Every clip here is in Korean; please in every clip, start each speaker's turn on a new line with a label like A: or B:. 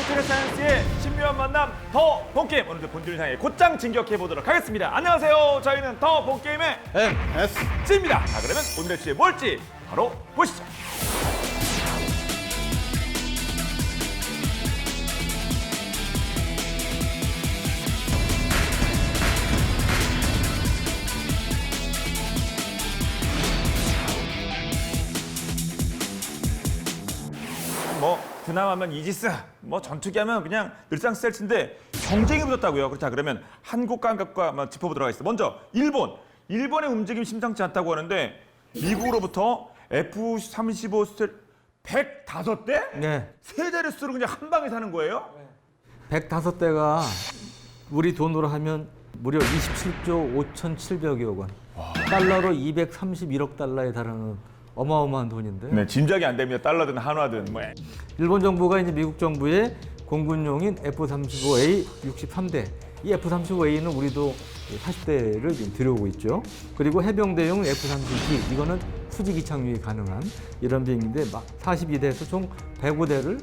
A: 스페셜 사이언스의 신묘한 만남 더 본게임. 오늘도 본주를 향해 곧장 진격해 보도록 하겠습니다. 안녕하세요. 저희는 더 본게임의 MSG입니다. 자, 그러면 오늘의 주제 뭘지 바로 보시죠. 드나마면 이지스, 전투기 하면 그냥 늘상 스텔스인데 경쟁이 붙었다고요. 그렇다 그러면 한국 감각과 한번 짚어보도록 하겠습니다. 먼저 일본의 움직임 심상치 않다고 하는데 미국으로부터 F-35 스텔 105대?
B: 네.
A: 세 자릿수로 그냥 한 방에 사는 거예요?
B: 105대가 우리 돈으로 하면 무려 27조 5,700억 원. 달러로 231억 달러에 달하는 어마어마한 돈인데.
A: 네, 짐작이 안 됩니다. 달러든 한화든
B: 일본 정부가 이제 미국 정부의 공군용인 F-35A 63대. 이 F-35A는 우리도 40대를 지금 들여오고 있죠. 그리고 해병대용 F-32B, 이거는 수직 이착륙이 가능한 이런 비행기인데 42대에서 총 105대를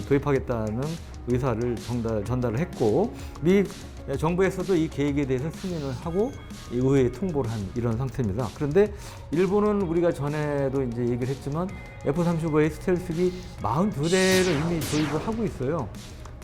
B: 도입하겠다는 의사를 전달을 했고, 미 정부에서도 이 계획에 대해서 승인을 하고 의회에 통보를 한 이런 상태입니다. 그런데 일본은 우리가 전에도 이제 얘기를 했지만 F-35A 스텔스기 42대를 이미 도입을 하고 있어요.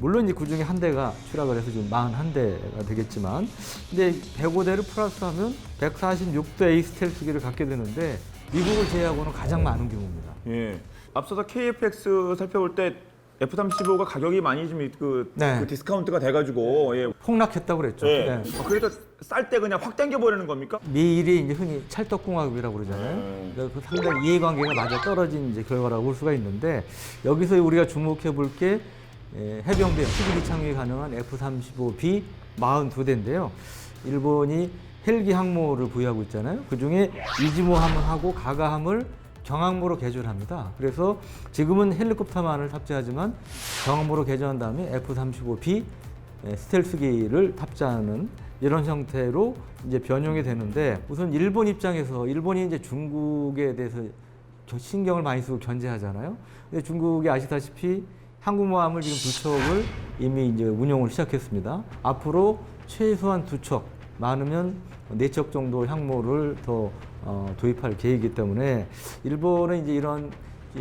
B: 물론 이제 그 중에 한 대가 추락을 해서 지금 41대가 되겠지만, 근데 105대를 플러스하면 146대의 스텔스기를 갖게 되는데 미국을 제외하고는 가장 많은 규모입니다.
A: 예. 앞서서 KFX 살펴볼 때 F-35가 가격이 많이 좀 그 디스카운트가 돼가지고
B: 폭락했다고 그랬죠.
A: 네. 그래도 쌀 때 그냥 확 당겨버리는 겁니까?
B: 미일이 이제 흔히 찰떡궁합이라고 그러잖아요. 그러니까 상당히 이해관계가 맞아 떨어진 이제 결과라고 볼 수가 있는데, 여기서 우리가 주목해 볼 게 해병대 수직 이착륙이 가능한 F-35B 42대인데요. 일본이 헬기 항모를 보유하고 있잖아요. 그 중에 이즈모함하고 가가함을 경항모로 개조합니다. 그래서 지금은 헬리콥터만을 탑재하지만 경항모로 개조한 다음에 F-35B 스텔스기를 탑재하는 이런 형태로 이제 변형이 되는데, 우선 일본 입장에서 일본이 이제 중국에 대해서 신경을 많이 쓰고 견제하잖아요. 근데 중국이 아시다시피 항공모함을 지금 2척을 이미 이제 운용을 시작했습니다. 앞으로 최소한 2척, 많으면 4척 정도 항모를 더 도입할 계획이기 때문에 일본은 이제 이런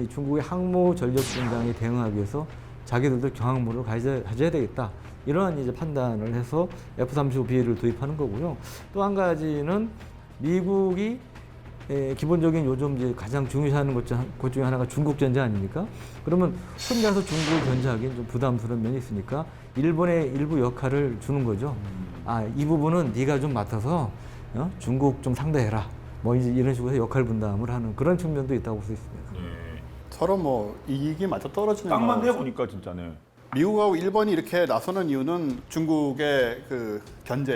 B: 중국의 항모 전력 증강에 대응하기 위해서 자기들도 경항모를 가져야 되겠다, 이런 이제 판단을 해서 F-35B를 도입하는 거고요. 또 한 가지는 미국이 기본적인 요즘 이제 가장 중요시하는 것 중에 하나가 중국 견제 아닙니까? 그러면 혼자서 중국을 견제하기엔 좀 부담스러운 면이 있으니까 일본의 일부 역할을 주는 거죠. 이 부분은 네가 좀 맡아서 중국 좀 상대해라, 이제 이런 식으로 역할 분담을 하는 그런 측면도 있다고 볼 수 있습니다.
C: 서로 이익이 맞아 떨어지는
A: 딱 맞네 보니까 진짜네.
C: 미국하고 일본이 이렇게 나서는 이유는 중국의 그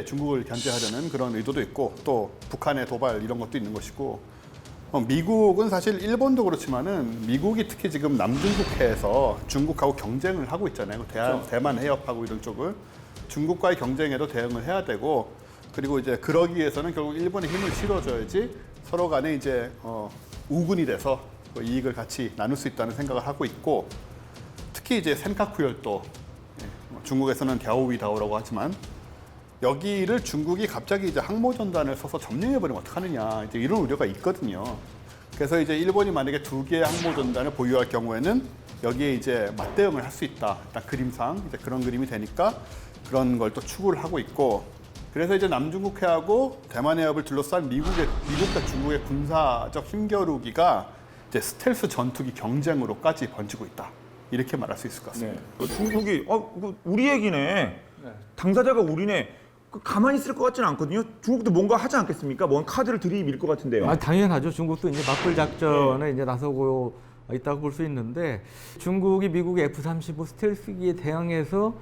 C: 중국을 견제하려는 그런 의도도 있고, 또 북한의 도발 이런 것도 있는 것이고, 미국은 사실 일본도 그렇지만은 미국이 특히 지금 남중국해에서 중국하고 경쟁을 하고 있잖아요. 대만 해협하고 이런 쪽을 중국과의 경쟁에도 대응을 해야 되고, 그리고 이제 그러기 위해서는 결국 일본의 힘을 실어줘야지 서로 간에 이제 우군이 돼서 그 이익을 같이 나눌 수 있다는 생각을 하고 있고, 특히 이제 센카쿠 열도, 중국에서는 갸오위다오라고 하지만 여기를 중국이 갑자기 이제 항모전단을 써서 점령해버리면 어떡하느냐, 이제 이런 우려가 있거든요. 그래서 이제 일본이 만약에 2개의 항모전단을 보유할 경우에는 여기에 이제 맞대응을 할 수 있다, 일단 그림상 이제 그런 그림이 되니까 그런 걸 또 추구를 하고 있고, 그래서 이제 남중국해하고 대만 해협을 둘러싼 미국과 중국의 군사적 힘겨루기가 이제 스텔스 전투기 경쟁으로까지 번지고 있다, 이렇게 말할 수 있을 것 같습니다.
A: 중국이 우리 얘기네. 당사자가 우리네. 가만히 있을 것 같지는 않거든요. 중국도 뭔가 하지 않겠습니까? 뭔 카드를 들이밀 것 같은데요.
B: 당연하죠. 중국도 이제 맞불 작전에 이제 나서고 있다고 볼 수 있는데, 중국이 미국의 F-35 스텔스기에 대항해서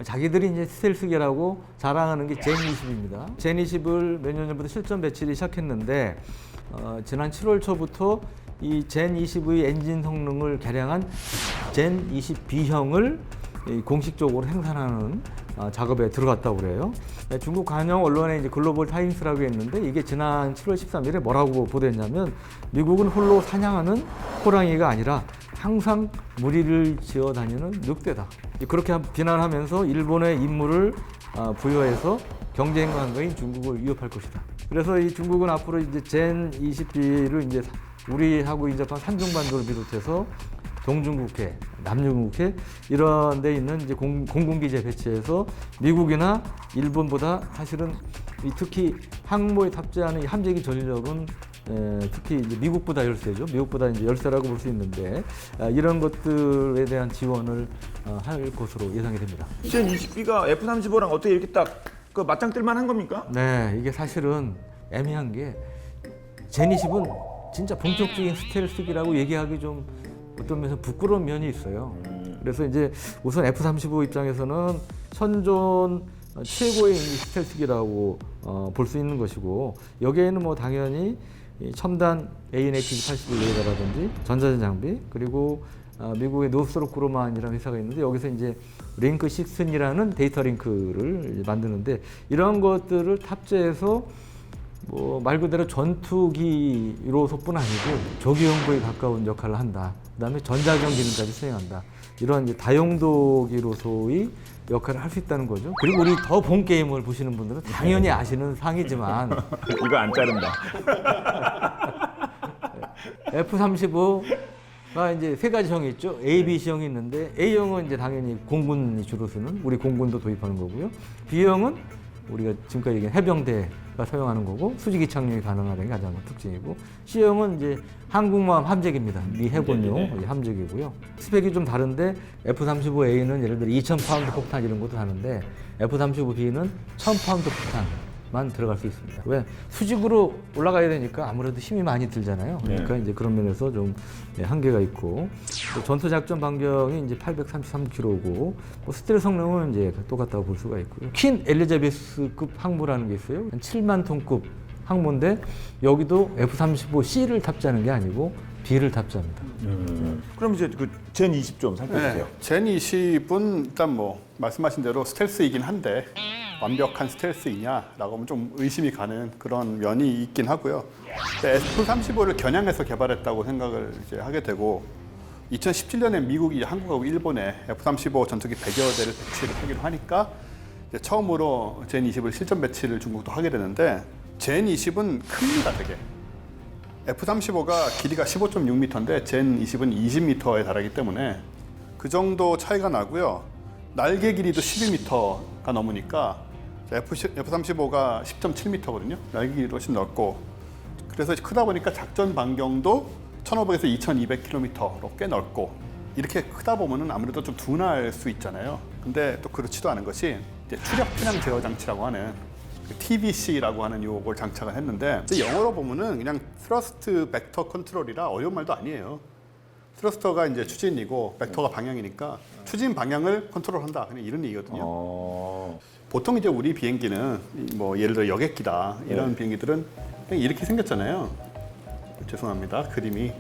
B: 자기들이 이제 스텔스기라고 자랑하는 게 젠20입니다. 젠20을 몇 년 전부터 실전 배치를 시작했는데, 지난 7월 초부터 이 젠20의 엔진 성능을 개량한 젠20B형을 공식적으로 생산하는 작업에 들어갔다고 그래요. 중국 관영 언론에 이제 글로벌 타임스라고 했는데, 이게 지난 7월 13일에 뭐라고 보도했냐면, 미국은 홀로 사냥하는 호랑이가 아니라 항상 무리를 지어 다니는 늑대다. 그렇게 비난하면서 일본의 임무를 부여해서 경쟁 관계인 중국을 위협할 것이다. 그래서 이 중국은 앞으로 이제 젠 20B를 이제 우리하고 인접한 산둥반도를 비롯해서 동중국해, 남중국해 이런 데 있는 이제 공군기지에 배치해서 미국이나 일본보다 사실은 특히 항모에 탑재하는 이 함재기 전력은 특히 이제 미국보다 열세죠. 미국보다 이제 열세라고 볼 수 있는데 이런 것들에 대한 지원을 할 것으로 예상이 됩니다.
A: 젠 20B가 F-35랑 어떻게 이렇게 딱 그 맞짱 뜰 만한 겁니까?
B: 네, 이게 사실은 애매한 게 젠 20은 진짜 본격적인 스텔스기라고 얘기하기 좀 어떤 면에서 부끄러운 면이 있어요. 그래서 이제 우선 F-35 입장에서는 현존 최고의 스텔스기라고 볼 수 있는 것이고 여기에는 뭐 당연히 이 첨단 AN/APG-81 레이더라든지 전자전 장비 그리고 미국의 노스롭 그루만이라는 회사가 있는데 여기서 이제 링크 6이라는 데이터 링크를 만드는데 이런 것들을 탑재해서 뭐 말 그대로 전투기로서뿐 아니고 조기용구에 가까운 역할을 한다. 그다음에 전자전 기능까지 수행한다. 이런 이제 다용도기로서의 역할을 할 수 있다는 거죠. 그리고 우리 더 본 게임을 보시는 분들은 당연히 아시는 상이지만
A: 이거 안 자른다.
B: F-35가 이제 세 가지 형이 있죠. A, B, C형이 있는데 A형은 이제 당연히 공군이 주로 쓰는 우리 공군도 도입하는 거고요. B형은 우리가 지금까지 얘기한 해병대가 사용하는 거고 수직이 착륙이 가능하다는 게 가장 특징이고 C형은 이제 한국모함 함재기입니다. 미 해군용 함재기고요. 스펙이 좀 다른데 F-35A는 예를 들어 2,000파운드 폭탄 이런 것도 하는데 F-35B는 1,000파운드 폭탄만 들어갈 수 있습니다. 왜? 수직으로 올라가야 되니까 아무래도 힘이 많이 들잖아요. 그러니까 이제 그런 면에서 좀 한계가 있고 또 전투 작전 반경이 이제 833km고 뭐 스텔스 성능은 이제 똑같다고 볼 수가 있고요. 퀸 엘리자베스급 항모라는 게 있어요. 한 7만 톤급 항모인데 여기도 F-35C를 탑재하는 게 아니고 B를 탑재합니다.
A: 그럼 이제 그 젠 20 좀 살펴주세요.
C: 네, 젠 20은 일단 뭐 말씀하신 대로 스텔스이긴 한데 완벽한 스텔스이냐라고 하면 좀 의심이 가는 그런 면이 있긴 하고요. F-35를 겨냥해서 개발했다고 생각을 이제 하게 되고 2017년에 미국이 한국하고 일본에 F-35 전투기 100여 대를 배치를 하기로 하니까 이제 처음으로 젠 20을 실전 배치를 중국도 하게 되는데 젠 20은 큽니다, 되게. F-35가 길이가 15.6m인데 젠 20은 20m에 달하기 때문에 그 정도 차이가 나고요. 날개 길이도 12m가 넘으니까 F-35가 10.7m거든요. 날개 길이도 훨씬 넓고 그래서 크다 보니까 작전 반경도 1,500에서 2,200km로 꽤 넓고 이렇게 크다 보면은 아무래도 좀 둔할 수 있잖아요. 근데 또 그렇지도 않은 것이 이제 추력 편향 제어 장치라고 하는 TBC라고 하는 요걸 장착을 했는데 영어로 보면은 그냥 트러스트 벡터 컨트롤이라 어려운 말도 아니에요. 트러스터가 이제 추진이고 벡터가 방향이니까 추진 방향을 컨트롤한다. 그냥 이런 얘기거든요. 보통 이제 우리 비행기는 뭐 예를 들어 여객기다 이런 비행기들은 그냥 이렇게 생겼잖아요. 죄송합니다. 그림이.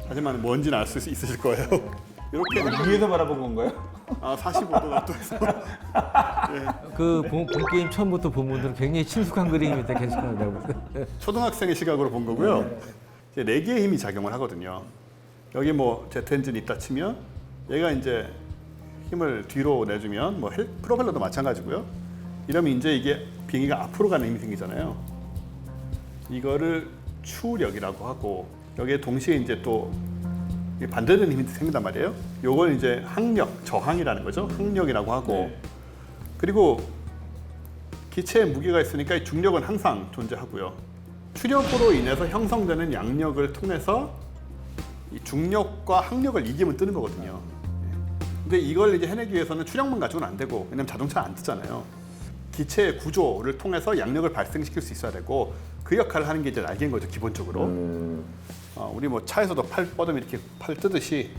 C: 하지만 뭔지는 알 수 있으실 거예요. 이렇게
A: 위에서 바라본 건가요?
C: 45도 각도에서
B: 그 본 게임 처음부터 본 분들은 굉장히 친숙한 그림이 되게 괜찮다고.
C: 초등학생의 시각으로 본 거고요. 이제 4개의 힘이 작용을 하거든요. 여기 뭐 제트 엔진이 있다 치면 얘가 이제 힘을 뒤로 내주면 뭐 프로펠러도 마찬가지고요. 이러면 이제 이게 비행기가 앞으로 가는 힘이 생기잖아요. 이거를 추력이라고 하고 여기에 동시에 이제 또 반대되는 힘이 생긴단 말이에요. 요걸 이제 항력, 저항이라는 거죠. 항력이라고 하고 그리고 기체에 무게가 있으니까 이 중력은 항상 존재하고요. 추력으로 인해서 형성되는 양력을 통해서 이 중력과 항력을 이기면 뜨는 거거든요. 근데 이걸 이제 해내기 위해서는 추력만 가지고는 안 되고 왜냐면 자동차 안 뜨잖아요. 기체의 구조를 통해서 양력을 발생시킬 수 있어야 되고 그 역할을 하는 게 이제 날개인 거죠, 기본적으로. 우리 뭐 차에서도 팔 뻗으면 이렇게 팔 뜨듯이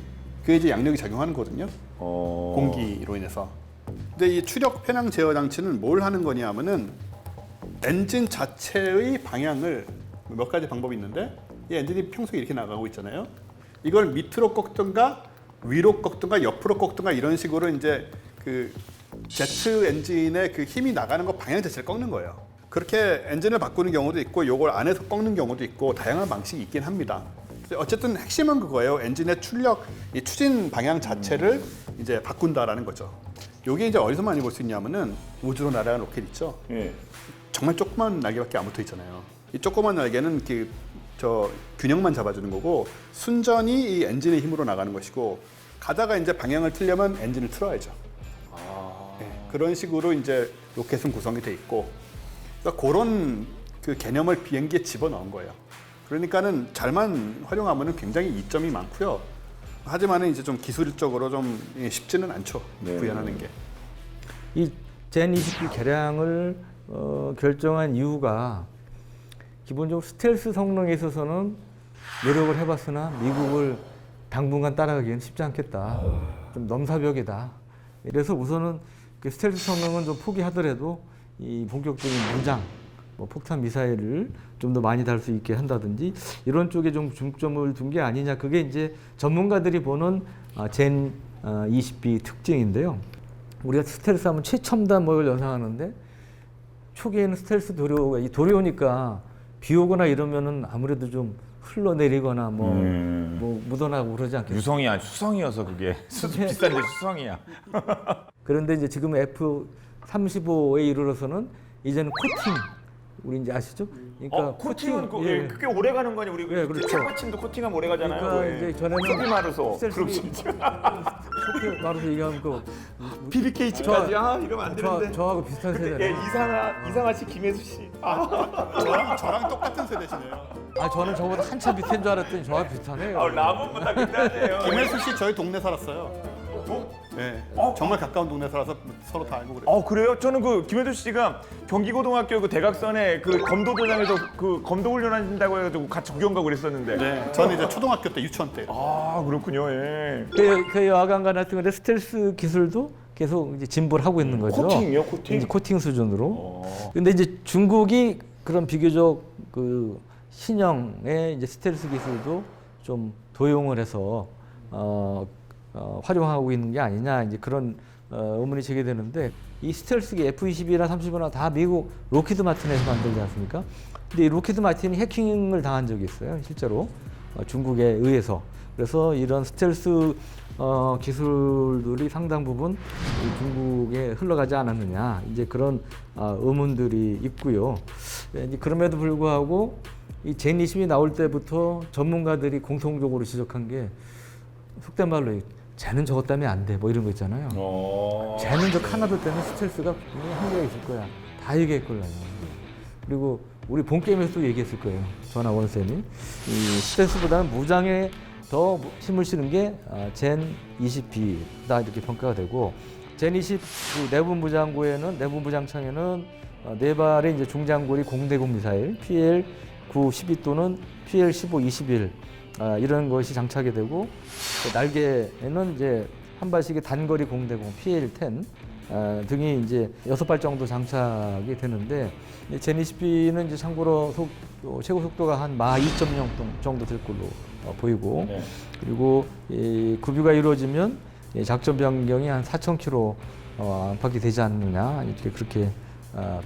C: 그게 이제 양력이 작용하는 거거든요. 공기로 인해서. 근데 이 추력 편향 제어 장치는 뭘 하는 거냐 하면은 엔진 자체의 방향을 몇 가지 방법이 있는데 이 엔진이 평소에 이렇게 나가고 있잖아요. 이걸 밑으로 꺾든가 위로 꺾든가 옆으로 꺾든가 이런 식으로 이제 그 제트 엔진의 그 힘이 나가는 거 방향 자체를 꺾는 거예요. 그렇게 엔진을 바꾸는 경우도 있고 요걸 안에서 꺾는 경우도 있고 다양한 방식이 있긴 합니다. 어쨌든 핵심은 그거예요. 엔진의 출력, 이 추진 방향 자체를 이제 바꾼다라는 거죠. 이게 이제 어디서 많이 볼 수 있냐면은 우주로 날아가는 로켓 있죠.
A: 예.
C: 정말 조그만 날개밖에 안 붙어 있잖아요. 이 조그만 날개는 저 균형만 잡아주는 거고 순전히 이 엔진의 힘으로 나가는 것이고 가다가 이제 방향을 틀려면 엔진을 틀어야죠. 네, 그런 식으로 이제 로켓은 구성이 돼 있고 그러니까 그런 그 개념을 비행기에 집어넣은 거예요. 그러니까는 잘만 활용하면은 굉장히 이점이 많고요. 하지만은 이제 좀 기술적으로 좀 쉽지는 않죠. 구현하는 게.
B: 이 젠 20B 개량을 결정한 이유가 기본적으로 스텔스 성능에 있어서는 노력을 해봤으나 미국을 당분간 따라가기는 쉽지 않겠다. 좀 넘사벽이다. 그래서 우선은 그 스텔스 성능은 좀 포기하더라도 이 본격적인 무장, 뭐 폭탄 미사일을 좀 더 많이 달 수 있게 한다든지 이런 쪽에 좀 중점을 둔 게 아니냐. 그게 이제 전문가들이 보는 젠 20B 특징인데요. 우리가 스텔스 하면 최첨단 뭘 연상하는데 초기에는 스텔스 도료가 이 도료니까 비 오거나 이러면은 아무래도 좀 흘러내리거나 뭐 묻어나고 그러지 않겠어요?
A: 유성이 아니 수성이어서 그게 비싼데 수성이야.
B: 그런데 이제 지금 F-35에 이르러서는 이제는 코팅 우리 이제 아시죠? 그러니까
A: 코팅은
B: 예.
A: 그게 오래 가는 거니 우리
B: 예, 그렇죠.
A: 책받침도 코팅하면 오래 가잖아요.
B: 그러니까 이제 전에는
A: 소비 마르소.
B: 스텔스-
A: 그럼 진짜
B: 소피 말로 얘기하면 그
A: BBK까지 이러면 안 되는데.
B: 저하고 비슷한
A: 근데
B: 세대네.
A: 이상하 씨 김혜수 씨.
C: 저랑 똑같은 세대시네요.
B: 저는 저보다 한참 밑인 줄 알았더니 저와 비슷하네요.
A: 라본보다 비슷하네요.
C: 김혜수 씨 저희 동네 살았어요. 네, 정말 가까운 동네 살아서 서로 다 알고 그래요.
A: 그래요? 저는 그 김혜수 씨가 경기고등학교 그 대각선에 그 검도도장에서 그 검도 훈련하신다고 해가지고 같이 구경 가고 그랬었는데.
C: 네, 저는 이제 초등학교 때 유치원 때.
A: 그렇군요. 예.
B: 그 여하간 같은 건데 스텔스 기술도 계속 이제 진보를 하고 있는 거죠.
A: 코팅이요, 코팅?
B: 이제 코팅 수준으로. 근데 이제 중국이 그런 비교적 그 신형의 이제 스텔스 기술도 좀 도용을 해서 활용하고 있는 게 아니냐 이제 그런 의문이 제기되는데 이 스텔스기 F-22나 30이나 다 미국 로키드 마틴에서 만들지 않습니까? 근데 이 로키드 마틴이 해킹을 당한 적이 있어요, 실제로 중국에 의해서. 그래서 이런 스텔스 기술들이 상당 부분 중국에 흘러가지 않았느냐 이제 그런 의문들이 있고요. 이제 그럼에도 불구하고 이 젠 20이 나올 때부터 전문가들이 공통적으로 지적한 게 속된 말로 쟤는 저것 때문에 안 돼 뭐 이런 거 있잖아요. 쟤는 저 카나다 때문에 스텔스가 분명히 한계가 있을 거야. 다 얘기했걸요. 그리고 우리 본 게임에서도 얘기했을 거예요. 저나 원쌤이 이 스텔스보다는 무장에 더 힘을 실은 게 젠 20B다 이렇게 평가가 되고 젠 20 내부 무장구에는 내부 무장창에는 네 발의 이제 중장거리 공대공 미사일 PL-9 12 또는 PL-15 21 이런 것이 장착이 되고 날개에는 이제 한 발씩의 단거리 공대공 PL-10 등이 이제 6발 정도 장착이 되는데 젠 20B는 이제 참고로 최고 속도가 한 마 2.0 정도 될 걸로 보이고 그리고 이 구비가 이루어지면 작전 변경이 한 4,000km 안팎이 되지 않느냐 이렇게 그렇게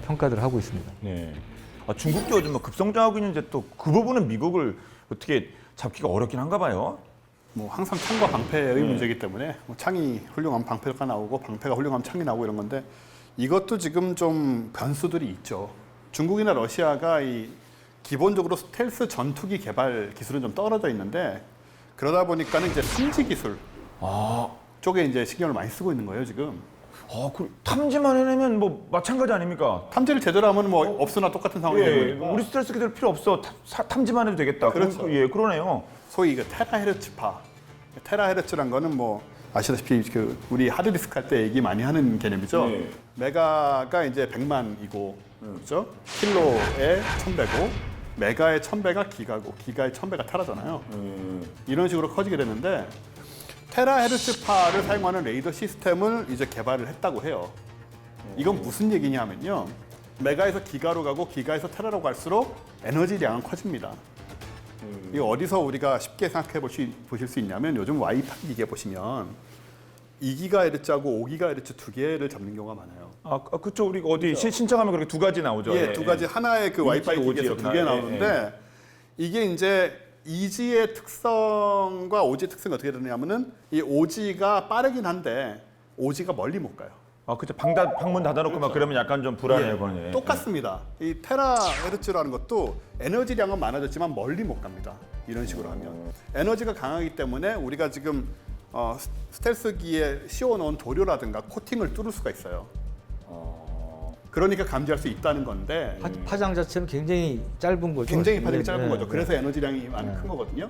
B: 평가들 하고 있습니다.
A: 네. 중국도 요즘 급성장하고 있는데 또 그 부분은 미국을 어떻게 잡기가 어렵긴 한가 봐요.
C: 뭐 항상 창과 방패의 문제이기 때문에 뭐 창이 훌륭한 방패가 나오고 방패가 훌륭한 창이 나오고 이런 건데 이것도 지금 좀 변수들이 있죠. 중국이나 러시아가 이 기본적으로 스텔스 전투기 개발 기술은 좀 떨어져 있는데 그러다 보니까는 이제 탐지 기술 쪽에 이제 신경을 많이 쓰고 있는 거예요 지금.
A: 그 탐지만 해내면 뭐 마찬가지 아닙니까?
C: 탐지를 제대로 하면 뭐 없으나 똑같은 상황이 되는 거니까.
A: 우리 스트레스 기들 필요 없어. 탐지만 해도 되겠다.
C: 그렇죠.
A: 그러네요.
C: 소위 그 테라헤르츠파. 테라헤르츠란 거는 뭐 아시다시피 그 우리 하드디스크 할 때 얘기 많이 하는 개념이죠.
A: 네.
C: 메가가 이제 100만이고, 그렇죠? 킬로에 1000배고, 메가의 1000배가 기가고, 기가의 1000배가 테라잖아요. 이런 식으로 커지게 되는데 테라헤르츠파를 사용하는 레이더 시스템을 이제 개발을 했다고 해요. 이건 무슨 얘기냐면요. 메가에서 기가로 가고 기가에서 테라로 갈수록 에너지량은 커집니다. 이거 어디서 우리가 쉽게 생각해 보실 수 있냐면 요즘 와이파이 기계 보시면 2GHz하고 5GHz 두 개를 잡는 경우가 많아요.
A: 그쵸. 우리 어디 신청하면 그렇게 2가지 나오죠.
C: 예, 두 가지 하나의 그 와이파이 기계에서 두 개 나오는데 이게 이제 EG의 특성과 OG의 특성이 어떻게 되냐면은 이 OG가 빠르긴 한데 OG가 멀리 못 가요.
A: 아, 그쵸. 방문 닫아놓고 막 그러면 약간 좀 불안해요, 그거는. 예.
C: 똑같습니다. 이 테라헤르츠라는 것도 에너지량은 많아졌지만 멀리 못 갑니다. 이런 식으로 하면 에너지가 강하기 때문에 우리가 지금 스텔스기에 씌워놓은 도료라든가 코팅을 뚫을 수가 있어요. 그러니까 감지할 수 있다는 건데
B: 파장 자체는 굉장히 짧은 거죠.
C: 굉장히 파장이
B: 네,
C: 짧은
B: 네,
C: 거죠.
B: 네.
C: 그래서 에너지량이 많이 큰 거거든요.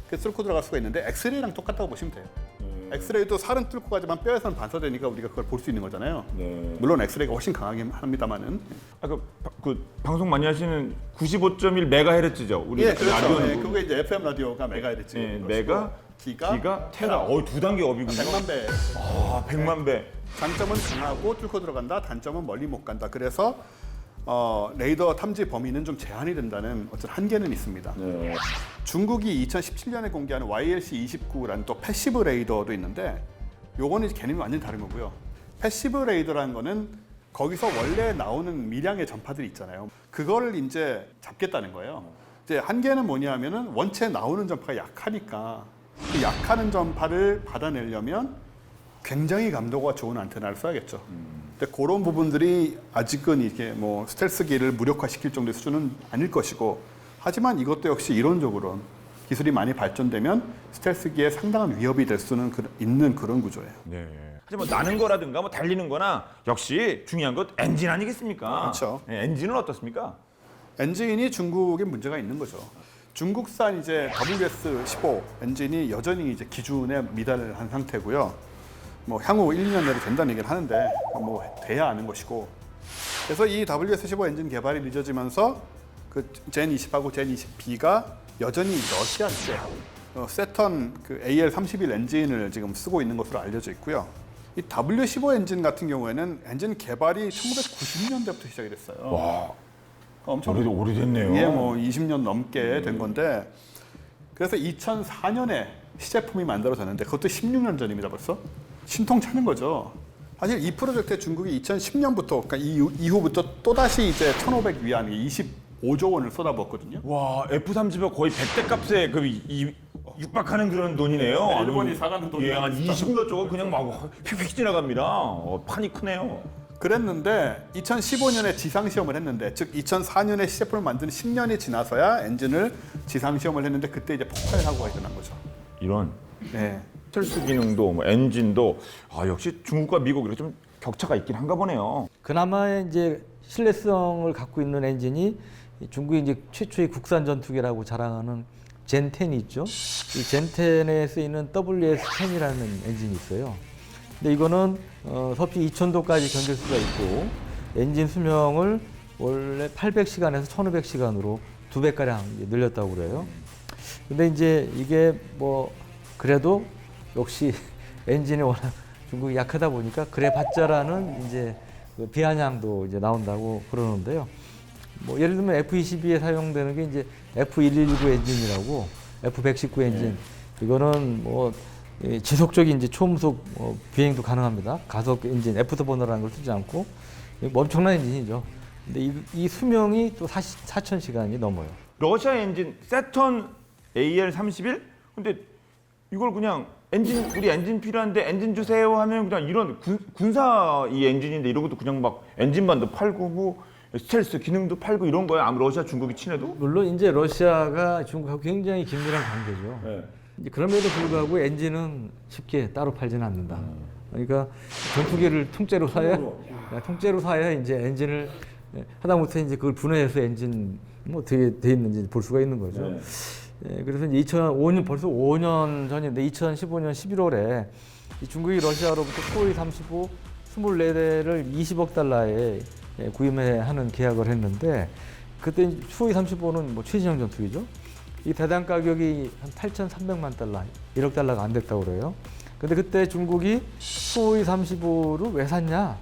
C: 그래서 뚫고 들어갈 수가 있는데 엑스레이랑 똑같다고 보시면 돼요. 엑스레이도 살은 뚫고 가지만 뼈에서는 반사되니까 우리가 그걸 볼 수 있는 거잖아요.
A: 네.
C: 물론 엑스레이가 훨씬 강하긴 합니다만은.
A: 아, 그 방송 많이 하시는 95.1 메가헤르츠죠. 우리
C: 예, 그렇죠.
A: 라디오는
C: 예, 그게 이제 FM 라디오가 메가헤르츠.
A: 예, 메가, 기가, 테라. 두 단계 업이군요.
C: 100만 배.
A: 아, 100만 배.
C: 장점은 강하고 뚫고 들어간다. 단점은 멀리 못 간다. 그래서 레이더 탐지 범위는 좀 제한이 된다는 어떤 한계는 있습니다.
A: 네.
C: 중국이 2017년에 공개하는 YLC29라는 또 패시브 레이더도 있는데 요거는 이제 개념이 완전히 다른 거고요. 패시브 레이더라는 거는 거기서 원래 나오는 미량의 전파들이 있잖아요. 그거를 이제 잡겠다는 거예요. 이제 한계는 뭐냐면은 원체 나오는 전파가 약하니까 그 약하는 전파를 받아내려면 굉장히 감도가 좋은 안테나를 써야겠죠. 근데 그런 부분들이 아직은 이게 뭐 스텔스기를 무력화시킬 정도의 수준은 아닐 것이고, 하지만 이것도 역시 이론적으로는 기술이 많이 발전되면 스텔스기에 상당한 위협이 될 수는 있는 그런 구조예요.
A: 네. 하지만 뭐 나는 거라든가 뭐 달리는 거나 역시 중요한 것 엔진 아니겠습니까?
C: 그렇죠.
A: 네, 엔진은 어떻습니까?
C: 엔진이 중국에 문제가 있는 거죠. 중국산 이제 WS15 엔진이 여전히 이제 기준에 미달한 상태고요. 뭐 향후 1, 2년 내로 된다는 얘기를 하는데 뭐 돼야 아는 것이고. 그래서 이 WS15 엔진 개발이 늦어지면서 그 젠 20하고 젠 20B가 여전히 러시아제 세턴 그 AL31 엔진을 지금 쓰고 있는 것으로 알려져 있고요. 이 W15 엔진 같은 경우에는 엔진 개발이 1990년대부터 시작이 됐어요.
A: 와,
C: 엄청
A: 오래됐네요.
C: 이게 뭐 20년 넘게 된 건데, 그래서 2004년에 시제품이 만들어졌는데 그것도 16년 전입니다. 벌써 신통차는 거죠. 사실 이 프로젝트에 중국이 2010년부터 그러니까 이후부터 또 다시 이제 1,500 위안 25조 원을 쏟아부었거든요.
A: 와, F-35 거의 100대 값에 육박하는 그런 돈이네요.
C: 네, 일본이 사가는 돈이
A: 예, 한 20몇 조가 그냥 막 휙휙 지나갑니다. 판이 크네요.
C: 그랬는데 2015년에 지상 시험을 했는데, 즉 2004년에 시제품을 만드는 10년이 지나서야 엔진을 지상 시험을 했는데 그때 이제 폭발 사고가 일어난 거죠.
A: 이런
C: 네.
A: 스텔스 기능도 뭐 엔진도 역시 중국과 미국 이렇게 좀 격차가 있긴 한가 보네요.
B: 그나마 이제 신뢰성을 갖고 있는 엔진이 중국이 이제 최초의 국산 전투기라고 자랑하는 젠10이 있죠. 이 젠10에 쓰이는 WS10이라는 엔진이 있어요. 근데 이거는 섭씨 2000도까지 견딜 수가 있고, 엔진 수명을 원래 800시간에서 1500시간으로 2배가량 늘렸다고 그래요. 근데 이제 이게 뭐 그래도 역시 엔진이 워낙 중국이 약하다 보니까 그래 봤자라는 이제 그 비아냥도 이제 나온다고 그러는데요. 뭐 예를 들면 F-22에 사용되는 게 이제 F-119 엔진이라고, F-119 엔진. 이거는 뭐 지속적인 이제 초음속 비행도 가능합니다. 가속 엔진, F터버너라는 걸 쓰지 않고 엄청난 엔진이죠. 근데 이 수명이 또 4,000시간이 넘어요.
A: 러시아 엔진 세턴 AL31? 근데 이걸 그냥 우리 엔진 필요한데 엔진 주세요 하면 그냥 이런 군사 이 엔진인데 이런 것도 그냥 막 엔진만도 팔고 뭐 스텔스 기능도 팔고 이런 거예요. 아무 러시아 중국이 친해도?
B: 물론 이제 러시아가 중국하고 굉장히 긴밀한 관계죠.
A: 네.
B: 이제 그럼에도 불구하고 엔진은 쉽게 따로 팔지는 않는다. 그러니까 전투기를 통째로 사야 이제 엔진을 하다못해 이제 그걸 분해해서 엔진 뭐 어떻게 돼 있는지 볼 수가 있는 거죠.
A: 네.
B: 예, 그래서 이제 2005년 벌써 5년 전인데 2015년 11월에 이 중국이 러시아로부터 수호이 35 24대를 20억 달러에 구매하는 계약을 했는데, 그때 수호이 35는 뭐 최신형 전투기죠. 이 대당 가격이 한 8,300만 달러, 1억 달러가 안 됐다고 그래요. 근데 그때 중국이 수호이 35를 왜 샀냐?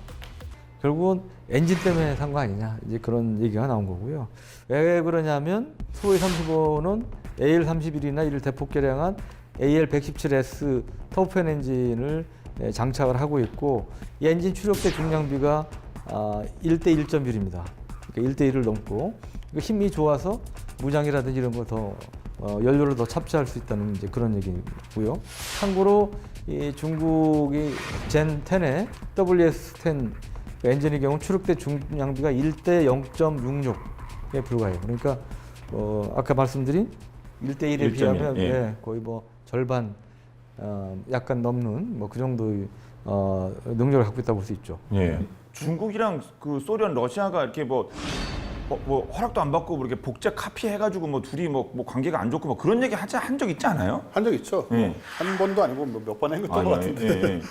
B: 결국은 엔진 때문에 산 거 아니냐, 이제 그런 얘기가 나온 거고요. 왜 그러냐면 수호이 35는 AL31이나 이를 대폭 개량한 AL117S 터보팬 엔진을 장착을 하고 있고, 이 엔진 추력대 중량비가 1대 1.1입니다. 그러니까 1대 1을 넘고, 힘이 좋아서 무장이라든지 이런 거 더 연료를 더 찹쌀할 수 있다는 이제 그런 얘기고요. 참고로 이 중국이 젠 10의 WS10 엔진의 경우 추력대 중량비가 1대 0.66에 불과해요. 그러니까 아까 말씀드린 1대 1에 비하면
A: 예.
B: 네, 거의 뭐 절반 약간 넘는 뭐 그 정도의 능력을 갖고 있다고 볼 수 있죠.
A: 예. 중국이랑 그 소련, 러시아가 이렇게 뭐 허락도 안 받고 뭐 이렇게 복제 카피해가지고 뭐 둘이 뭐 관계가 안 좋고 뭐 그런 얘기 한 적 있지 않아요?
C: 한 적 있죠.
A: 예.
C: 한 번도 아니고 몇 번 했던 것 같은데.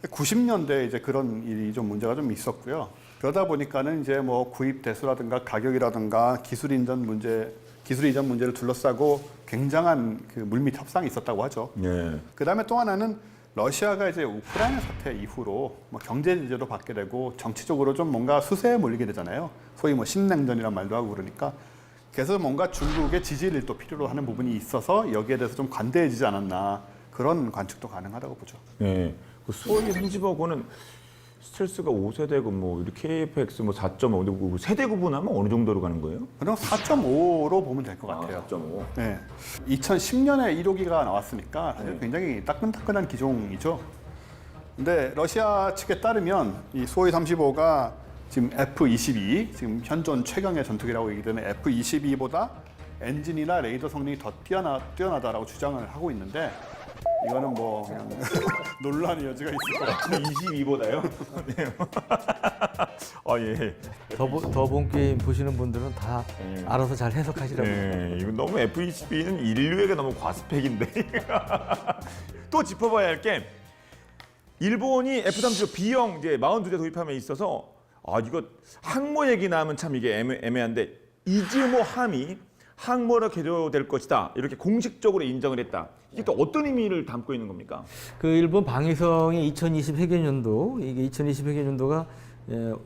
C: 90년대 이제 그런 일이 좀 문제가 좀 있었고요. 그러다 보니까는 이제 뭐 구입 대수라든가 가격이라든가 기술 이전 문제를 둘러싸고 굉장한 그 물밑 협상이 있었다고 하죠.
A: 예.
C: 그다음에 또 하나는 러시아가 이제 우크라이나 사태 이후로 뭐 경제 제재도 받게 되고 정치적으로 좀 뭔가 수세에 몰리게 되잖아요. 소위 뭐 신냉전이란 말도 하고 그러니까 그래서 뭔가 중국의 지지를 또 필요로 하는 부분이 있어서 여기에 대해서 좀 관대해지지 않았나 그런 관측도 가능하다고 보죠.
A: 예. 그 소위 30억 원은 스텔스가 5세대고 뭐 이렇게 KF-X 뭐 4.5, 근데 그 세대 구분하면 어느 정도로 가는 거예요?
C: 그럼 4.5로 보면 될 것 같아요.
A: 4.5.
C: 네. 2010년에 1호기가 나왔으니까 사실 굉장히 따끈따끈한 기종이죠. 근데 러시아 측에 따르면 이 수호이 35가 지금 F-22, 지금 현존 최강의 전투기라고 얘기되는 F-22보다 엔진이나 레이더 성능이 더 뛰어나다라고 주장을 하고 있는데 이거는 뭐 그냥 논란의 여지가 있을 것 같아요.
A: 22보다요? 네. 예.
B: 더 본 게임 보시는 분들은 다 알아서 잘 해석하시라고.
A: 네, 이거 너무 F-22는 인류에게 너무 과스펙인데. 또 짚어봐야 할 게 일본이 F-35 B형 이제 42대 도입함에 있어서 이거 항모 얘기 나오면 참 이게 애매한데 이즈모 함이 항모로 개조될 것이다 이렇게 공식적으로 인정을 했다. 이게 또 어떤 의미를 담고 있는 겁니까?
B: 그 일본 방위성의 2020 회계년도 이게 2020 회계년도가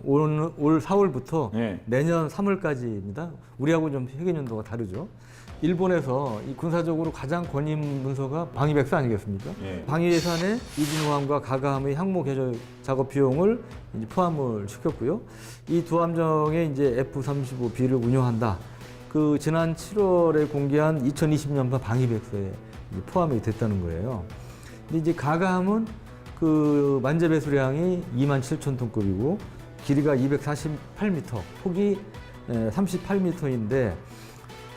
B: 올 4월부터
A: 네.
B: 내년 3월까지입니다. 우리하고 좀 회계년도가 다르죠. 일본에서 이 군사적으로 가장 권위 문서가 방위백서 아니겠습니까?
A: 네.
B: 방위 예산에 이진호함과 가가함의 항모 개조 작업 비용을 이제 포함을 시켰고요. 이 두 함정에 이제 F-35B를 운용한다. 그 지난 7월에 공개한 2020년판 방위백서에 포함이 됐다는 거예요. 근데 이제 가가함은 그 만재 배수량이 27,000톤급이고 길이가 248m, 폭이 38m인데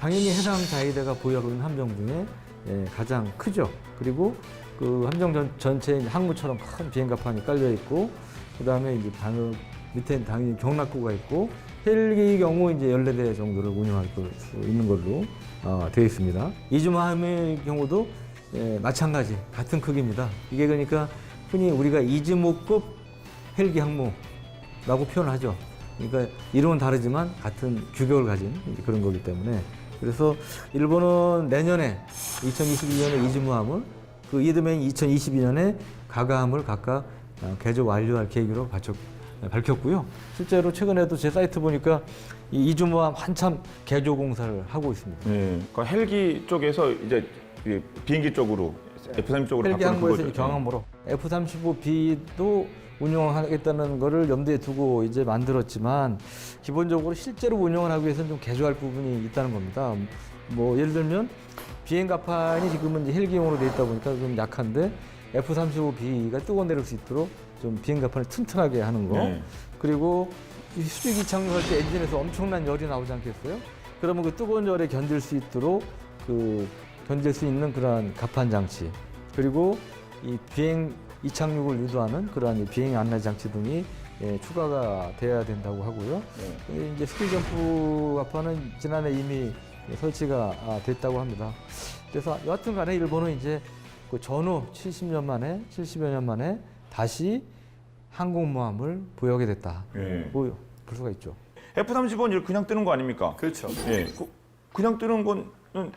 B: 당연히 해상 자위대가 보유하고 있는 함정 중에 가장 크죠. 그리고 그 함정 전체에 항모처럼 큰 비행갑판이 깔려 있고 그다음에 이제 밑에는 당연히 경락구가 있고 헬기 경우 이제 14대 정도를 운영할 수 있는 걸로 되어 있습니다. 이즈모함의 경우도 마찬가지 같은 크기입니다. 이게 그러니까 흔히 우리가 이즈모급 헬기 항모라고 표현하죠. 그러니까 이름은 다르지만 같은 규격을 가진 그런 거기 때문에 그래서 일본은 내년에 2022년에 이즈모함을 그 이듬해인 2022년에 가가함을 각각 개조 완료할 계획으로 밝혔고요. 실제로 최근에도 제 사이트 보니까 이 이즈모함 한참 개조 공사를 하고 있습니다.
A: 네. 그러니까 헬기 쪽에서 이제 비행기 쪽으로 F-35 쪽으로
B: 헬기
A: 바꾸는
B: 항모에서
A: 그거죠.
B: 경항모로 F-35B도 운용하겠다는 거를 염두에 두고 이제 만들었지만 기본적으로 실제로 운영을 하기 위해서는 좀 개조할 부분이 있다는 겁니다. 뭐 예를 들면 비행갑판이 지금은 이제 헬기용으로 돼 있다 보니까 좀 약한데 F-35B가 뜨거내릴 수 있도록 좀 비행갑판을 튼튼하게 하는 거.
A: 네.
B: 그리고 이 수직이 착륙할 때 엔진에서 엄청난 열이 나오지 않겠어요? 그러면 그 뜨거운 열에 견딜 수 있도록 견딜 수 있는 그러한 갑판 장치. 그리고 이 비행 이착륙을 유도하는 그러한 이 비행 안내 장치 등이 추가가 돼야 된다고 하고요. 이제 스킬 점프 갑판은 지난해 이미 설치가 됐다고 합니다. 그래서 여하튼 간에 일본은 이제 그 전후 70여 년 만에 다시 항공모함을 보유하게 됐다. 볼 수가 있죠.
A: F-35는 그냥 뜨는 거 아닙니까?
C: 그렇죠.
A: 예. 그냥 뜨는 거는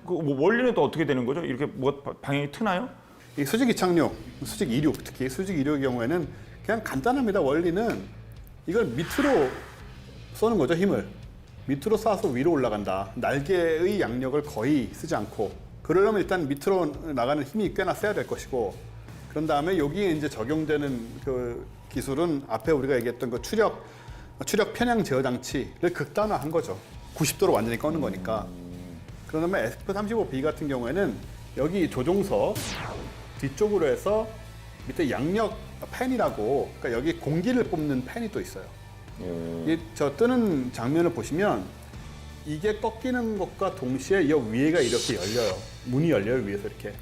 A: 뭐 원리는 또 어떻게 되는 거죠? 이렇게 뭐 방향이 트나요?
C: 이 수직 이착륙, 수직 이륙, 특히 수직 이륙의 경우에는 그냥 간단합니다. 원리는 이걸 밑으로 쏘는 거죠, 힘을. 밑으로 쏴서 위로 올라간다. 날개의 양력을 거의 쓰지 않고 그러려면 일단 밑으로 나가는 힘이 꽤나 세야 될 것이고 그런 다음에 여기에 이제 적용되는 그 기술은 앞에 우리가 얘기했던 그 추력 편향 제어 장치를 극단화한 거죠. 90도로 완전히 꺼는 거니까. 그러면 F-35B 같은 경우에는 여기 조종석 뒤쪽으로 해서 밑에 양력 팬이라고, 그러니까 여기 공기를 뽑는 팬이 또 있어요. 저 뜨는 장면을 보시면 이게 꺾이는 것과 동시에 이 위에가 이렇게 열려요. 문이 열려요, 위에서 이렇게.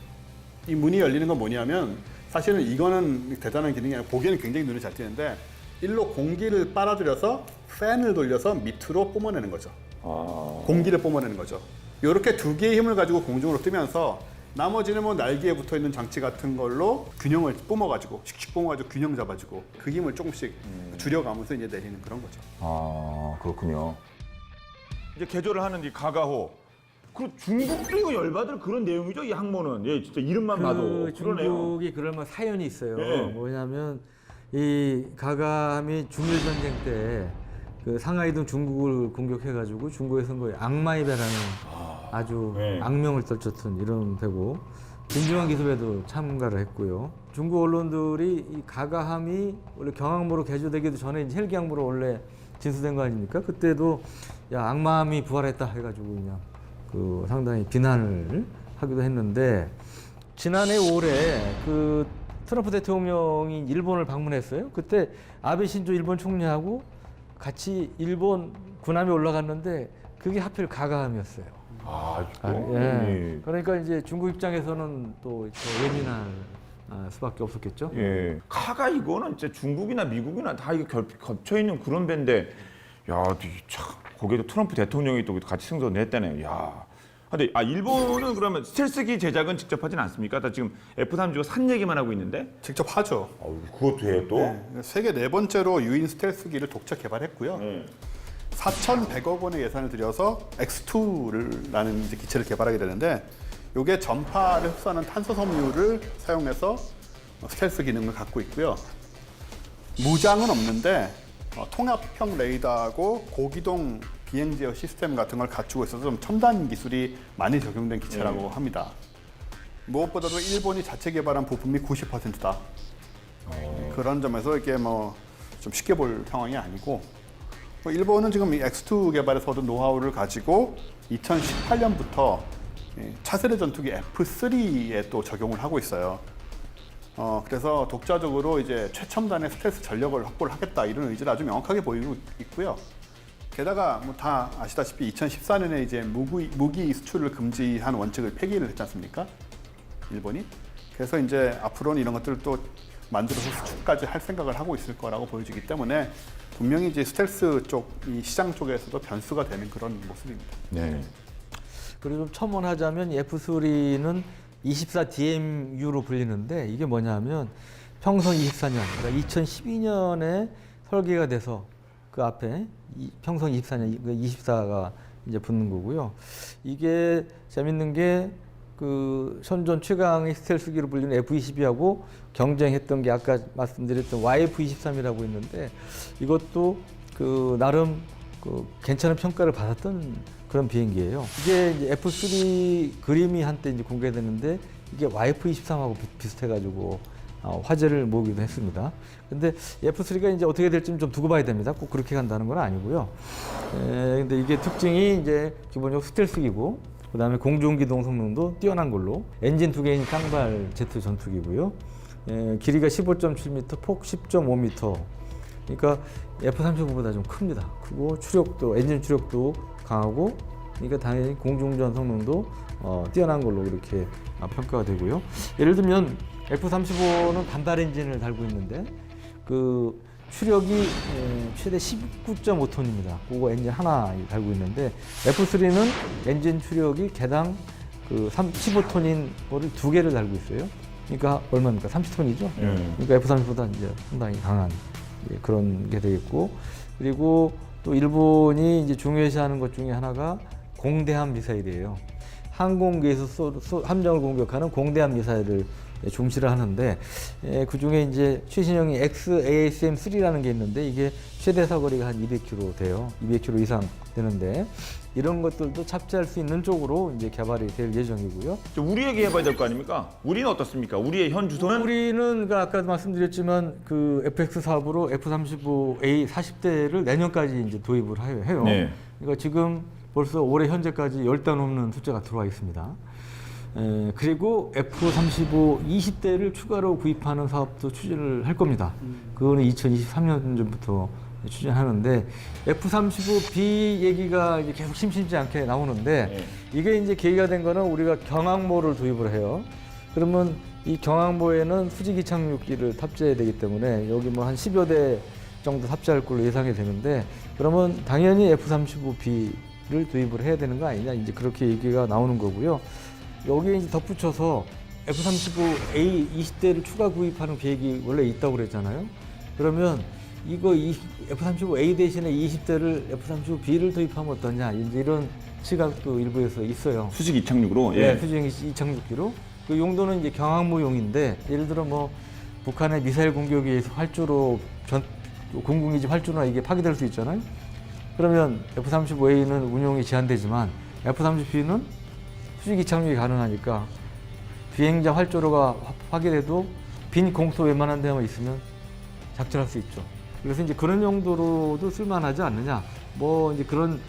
C: 이 문이 열리는 건 뭐냐면 사실은 이거는 대단한 기능이 아니라 보기에는 굉장히 눈에 잘 띄는데 일로 공기를 빨아들여서 팬을 돌려서 밑으로 뿜어내는 거죠. 공기를 뿜어내는 거죠. 이렇게 두 개의 힘을 가지고 공중으로 뜨면서 나머지는 뭐 날개에 붙어 있는 장치 같은 걸로 균형을 뿜어가지고 씩씩 뿜어가지고 균형 잡아주고 그 힘을 조금씩 줄여가면서 이제 내리는 그런 거죠.
A: 아, 그렇군요. 이제 개조를 하는 이 가가호. 그 중국도 이거 열받을 그런 내용이죠, 이 항모는. 예, 진짜 이름만 봐도. 그러네요.
B: 중국이 그럴 만한 사연이 있어요.
A: 네.
B: 뭐냐면 이 가감이 중일 전쟁 때 그 상하이등 중국을 공격해가지고 중국에서는 거의 악마의 배라는 아주
A: 네.
B: 악명을 떨쳤던 이런 배고 진중한 기습에도 참가를 했고요. 중국 언론들이 이 가가함이 원래 경항모로 개조되기도 전에 이제 헬기 항모로 원래 진수된 거 아닙니까? 그때도 야 악마함이 부활했다 해가지고 그냥 그 상당히 비난을 하기도 했는데 지난해 5월에 그 트럼프 대통령이 일본을 방문했어요. 그때 아베 신조 일본 총리하고 같이 일본 군함에 올라갔는데 그게 하필 가가함이었어요. 예. 그러니까 이제 중국 입장에서는 또 예민할 수밖에 없었겠죠.
A: 예. 카가 이거는 진짜 중국이나 미국이나 다 이게 겹쳐 있는 그런 배인데, 야, 참 거기에도 트럼프 대통령이 또 같이 승선했다네요. 야. 근데 일본은 그러면 스텔스기 제작은 직접 하진 않습니까? 다 지금 F-35가 산 얘기만 하고 있는데.
C: 직접 하죠.
A: 그것도 해요 또?
C: 네, 세계 네 번째로 유인 스텔스기를 독자 개발했고요. 4,100억 원의 예산을 들여서 X2라는 이제 기체를 개발하게 되는데, 이게 전파를 흡수하는 탄소 섬유를 사용해서 스텔스 기능을 갖고 있고요. 무장은 없는데 통합형 레이더하고 고기동 비행 제어 시스템 같은 걸 갖추고 있어서 좀 첨단 기술이 많이 적용된 기체라고 합니다. 무엇보다도 일본이 자체 개발한 부품이 90%다. 그런 점에서 이게 뭐 좀 쉽게 볼 상황이 아니고, 일본은 지금 이 X2 개발에서 얻은 노하우를 가지고 2018년부터 차세대 전투기 F3에 또 적용을 하고 있어요. 그래서 독자적으로 이제 최첨단의 스텔스 전력을 확보를 하겠다 이런 의지를 아주 명확하게 보이고 있고요. 게다가 뭐 다 아시다시피 2014년에 이제 무기 수출을 금지한 원칙을 폐기를 했지 않습니까? 일본이. 그래서 이제 앞으로는 이런 것들을 또 만들어서 수출까지 할 생각을 하고 있을 거라고 보여지기 때문에 분명히 이제 스텔스 쪽, 이 시장 쪽에서도 변수가 되는 그런 모습입니다.
A: 네.
B: 그리고 좀 첨언하자면 F3는 24DMU로 불리는데 이게 뭐냐면 평성 24년, 그러니까 2012년에 설계가 돼서 그 앞에 평성 24년, 24가 이제 붙는 거고요. 이게 재밌는 게 그 현존 최강의 스텔스기로 불리는 F-22하고 경쟁했던 게 아까 말씀드렸던 YF-23이라고 있는데 이것도 그 나름 그 괜찮은 평가를 받았던 그런 비행기예요. 이게 이제 F3 그림이 한때 이제 공개됐는데 이게 YF-23하고 비슷해가지고 화제를 모으기도 했습니다. 근데 F3가 이제 어떻게 될지 좀 두고 봐야 됩니다. 꼭 그렇게 간다는 건 아니고요. 근데 이게 특징이 이제 기본적으로 스텔스기고, 그 다음에 공중기동 성능도 뛰어난 걸로, 엔진 2개인 쌍발 제트 전투기고요. 길이가 15.7m, 폭 10.5m. 그러니까 F-35보다 좀 큽니다. 크고 추력도, 엔진 추력도 강하고, 그러니까 당연히 공중전 성능도 뛰어난 걸로 이렇게 평가가 되고요. 예를 들면 F-35는 단발 엔진을 달고 있는데 그 추력이 최대 19.5톤입니다. 그거 엔진 하나 달고 있는데 F3는 엔진 추력이 개당 그 15톤인 거를 2개를 달고 있어요. 그러니까 얼마입니까? 30톤이죠. 그러니까 F-35보다 이제 상당히 강한 그런 게 되겠고, 그리고 또 일본이 이제 중요시하는 것 중에 하나가 공대함 미사일이에요. 항공기에서 함정을 공격하는 공대함 미사일을 중시를 하는데, 그 중에 이제 최신형이 XASM-3라는 게 있는데 이게 최대 사거리가 한 200km 돼요. 200km 이상 되는데 이런 것들도 탑재할 수 있는 쪽으로 이제 개발이 될 예정이고요.
A: 우리에게 해봐야 될 거 아닙니까? 우리는 어떻습니까? 우리의 현 주소는?
B: 우리는 아까 말씀드렸지만 그 FX 사업으로 F-35A 40대를 내년까지 이제 도입을 해요.
A: 네.
B: 그러니까 지금 벌써 올해 현재까지 10대 넘는 숫자가 들어와 있습니다. 그리고 F-35 20대를 추가로 구입하는 사업도 추진을 할 겁니다. 그거는 2023년부터 추진하는데 F-35B 얘기가 이제 계속 심심치 않게 나오는데 이게 이제 계기가 된 거는 우리가 경항모를 도입을 해요. 그러면 이 경항모에는 수직 이착륙기를 탑재해야 되기 때문에 여기 뭐 한 10여 대 정도 탑재할 걸로 예상이 되는데 그러면 당연히 F-35B를 도입을 해야 되는 거 아니냐 이제 그렇게 얘기가 나오는 거고요. 여기에 이제 덧붙여서 F-35A 20대를 추가 구입하는 계획이 원래 있다고 그랬잖아요. 그러면 이거 F-35A 대신에 20대를 F-35B를 도입하면 어떠냐 이제 이런 시각도 일부에서 있어요.
A: 수직 이착륙으로.
B: 네, 수직 이착륙기로. 그 용도는 이제 경항모용인데 예를 들어 뭐 북한의 미사일 공격에 의해서 활주로 공군기지 활주로나 이게 파괴될 수 있잖아요. 그러면 F-35A는 운용이 제한되지만 F-35B는 수직 이착륙이 가능하니까 비행자 활주로가 파괴돼도 빈 공소 웬만한 데만 있으면 작전할 수 있죠. 그래서 이제 그런 용도로도 쓸만하지 않느냐. 뭐 이제 그런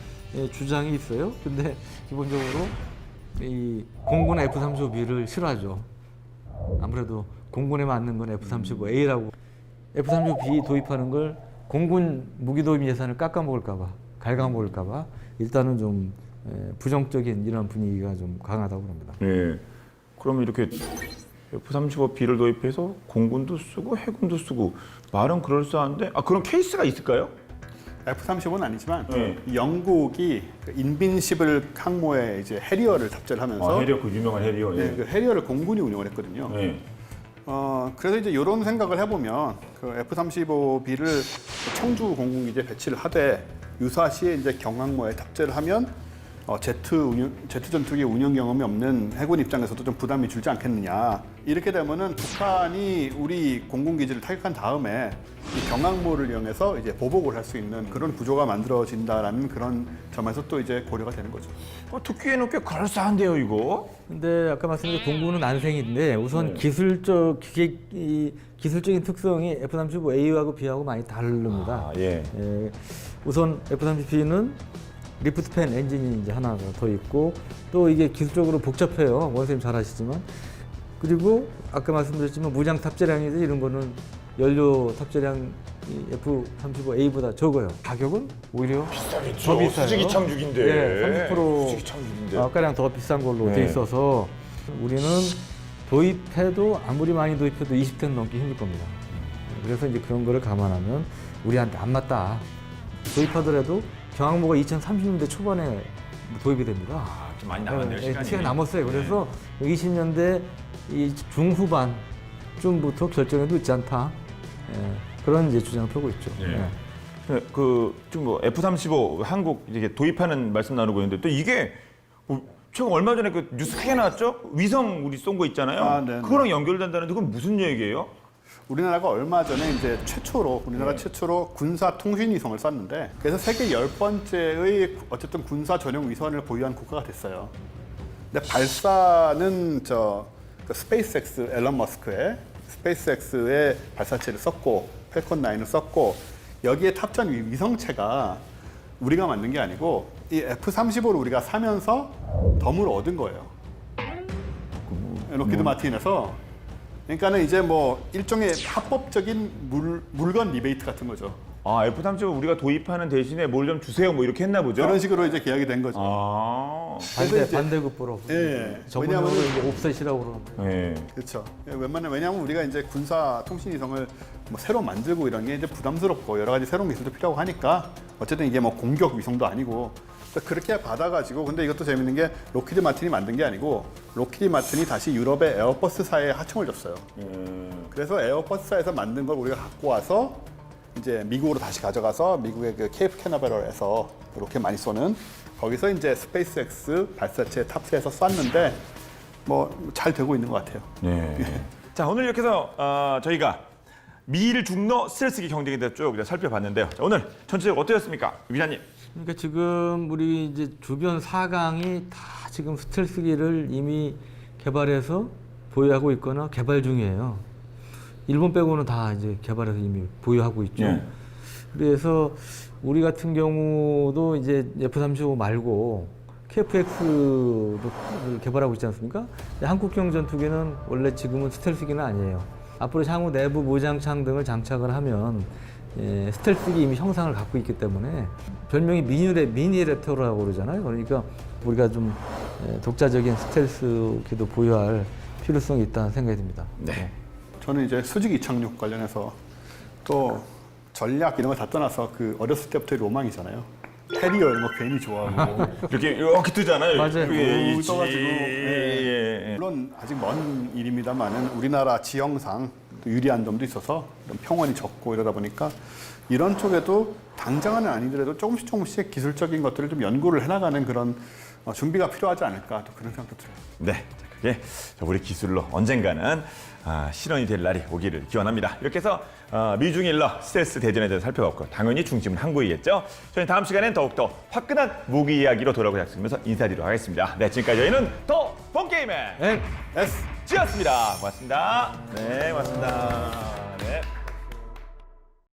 B: 주장이 있어요. 근데 기본적으로 이 공군은 F-35B를 싫어하죠. 아무래도 공군에 맞는 건 F-35A라고. F-35B 도입하는 걸 공군 무기 도입 예산을 깎아먹을까봐, 갉아먹을까봐 일단은 좀 부정적인 이런 분위기가 좀 강하다고 합니다.
A: 예. 그럼 이렇게 F-35B를 도입해서 공군도 쓰고 해군도 쓰고 말은 그럴싸한데 그런 케이스가 있을까요?
C: F-35는 아니지만 영국이 그 인빈시블 항모에 이제 해리어를 탑재를 하면서
A: 해리어 그 유명한 해리어.
C: 그 해리어를 공군이 운영을 했거든요. 그래서 이제 이런 생각을 해보면 그 F-35B를 청주 공군기지에 배치를 하되 유사시에 이제 경항모에 탑재를 하면 제트 전투기 운영 경험이 없는 해군 입장에서도 좀 부담이 줄지 않겠느냐. 이렇게 되면은 북한이 우리 공군기지를 타격한 다음에 이 경항모를 이용해서 이제 보복을 할 수 있는 그런 구조가 만들어진다라는 그런 점에서 또 이제 고려가 되는 거죠.
A: 듣기에는 꽤 그럴싸한데요, 이거?
B: 근데 아까 말씀드린 공군은 난생인데 우선 기술적인 특성이 F-35A하고 B하고 많이 다릅니다. 우선 F-35B는 리프트팬 엔진이 이제 하나 더 있고 또 이게 기술적으로 복잡해요. 원 선생님 잘 아시지만. 그리고 아까 말씀드렸지만 무장 탑재량이든 이런 거는 연료 탑재량이 F-35A보다 적어요. 가격은 오히려 더 비싸요.
A: 수직 이착륙인데.
B: 30%
A: 수직 이착륙인데.
B: 가량 더 비싼 걸로 돼 있어서 우리는 도입해도 아무리 많이 도입해도 20대는 넘기 힘들 겁니다. 그래서 이제 그런 거를 감안하면 우리한테 안 맞다. 도입하더라도 경항모가 2030년대 초반에 도입이 됩니다.
A: 좀 많이 남았네요, 시간이.
B: 시간이 남았어요. 그래서 20년대 이 중후반쯤부터 결정해도 있지 않다. 그런 이제 주장을 펴고 있죠.
A: 지금 뭐 F-35 한국 이게 도입하는 말씀 나누고 있는데 또 이게 최근 얼마 전에 그 뉴스 크게 나왔죠? 위성 우리 쏜 거 있잖아요. 그거랑 연결된다는데 그건 무슨 얘기예요?
C: 우리나라가 얼마 전에 이제 우리나라 최초로 군사 통신 위성을 쐈는데 그래서 세계 10번째의 어쨌든 군사 전용 위성을 보유한 국가가 됐어요. 근데 발사는 그 스페이스X 앨런 머스크의 스페이스X의 발사체를 썼고 펠컨 9을 썼고 여기에 탑재한 위성체가 우리가 만든 게 아니고 이 F-35를 우리가 사면서 덤으로 얻은 거예요. 록히드 마틴에서. 그러니까는 이제 뭐 일종의 합법적인 물건 리베이트 같은 거죠.
A: F-35 우리가 도입하는 대신에 뭘 좀 주세요 뭐 이렇게 했나 보죠?
C: 그런 식으로 이제 계약이 된 거죠.
B: 반대급부로. 저분은 이제 옵셋이라고 그러는데.
C: 그렇죠. 왜냐하면 우리가 이제 군사 통신 위성을 뭐 새로 만들고 이런 게 이제 부담스럽고 여러 가지 새로운 기술도 필요하고 하니까 어쨌든 이게 뭐 공격 위성도 아니고 그렇게 받아가지고 근데 이것도 재밌는 게 록히드 마틴이 만든 게 아니고 록히드 마틴이 다시 유럽의 에어버스사에 하청을 줬어요. 그래서 에어버스사에서 만든 걸 우리가 갖고 와서 이제 미국으로 다시 가져가서 미국의 그 케이프 캐나베럴에서 그렇게 많이 쏘는 거기서 이제 스페이스X 발사체 탑재해서 쐈는데 뭐 잘 되고 있는 것 같아요.
A: 자, 오늘 이렇게 해서 저희가 미일 중러 스텔스기 경쟁에 대해서 쭉 살펴봤는데요. 자, 오늘 전체적으로 어떠셨습니까? 기자님.
B: 그러니까 지금 우리 이제 주변 4강이 다 지금 스텔스기를 이미 개발해서 보유하고 있거나 개발 중이에요. 일본 빼고는 다 이제 개발해서 이미 보유하고 있죠. 그래서 우리 같은 경우도 이제 F-35 말고 KF-X도 개발하고 있지 않습니까? 한국형 전투기는 원래 지금은 스텔스기는 아니에요. 앞으로 향후 내부 모장창 등을 장착을 하면 스텔스기 이미 형상을 갖고 있기 때문에 별명이 미니 랩터라고 그러잖아요. 그러니까 우리가 좀 독자적인 스텔스기도 보유할 필요성이 있다는 생각이 듭니다.
A: 네.
C: 저는 이제 수직 이착륙 관련해서 또 전략 이런 거 다 떠나서 그 어렸을 때부터의 로망이잖아요. 해리어 이런 거 괜히 좋아하고
A: 이렇게 뜨잖아요.
B: 맞아요.
A: 위에
C: 떠가지고
A: 예.
C: 물론 아직 먼 일입니다만은 우리나라 지형상 또 유리한 점도 있어서 이런 평원이 적고 이러다 보니까 이런 쪽에도 당장은 아니더라도 조금씩 기술적인 것들을 좀 연구를 해나가는 그런 준비가 필요하지 않을까 또 그런 생각도 들어요.
A: 네, 자, 그게 우리 기술로 언젠가는 실현이 될 날이 오기를 기원합니다. 이렇게 해서 미중일러 스텔스 대전에 대해서 살펴봤고 당연히 중심은 항구이겠죠. 저희 다음 시간엔 더욱더 화끈한 무기 이야기로 돌아오겠습니다. 인사드리도록 하겠습니다. 네, 지금까지 저희는 더 본게임의
C: S
A: 지였습니다. 고맙습니다. 네, 고맙습니다.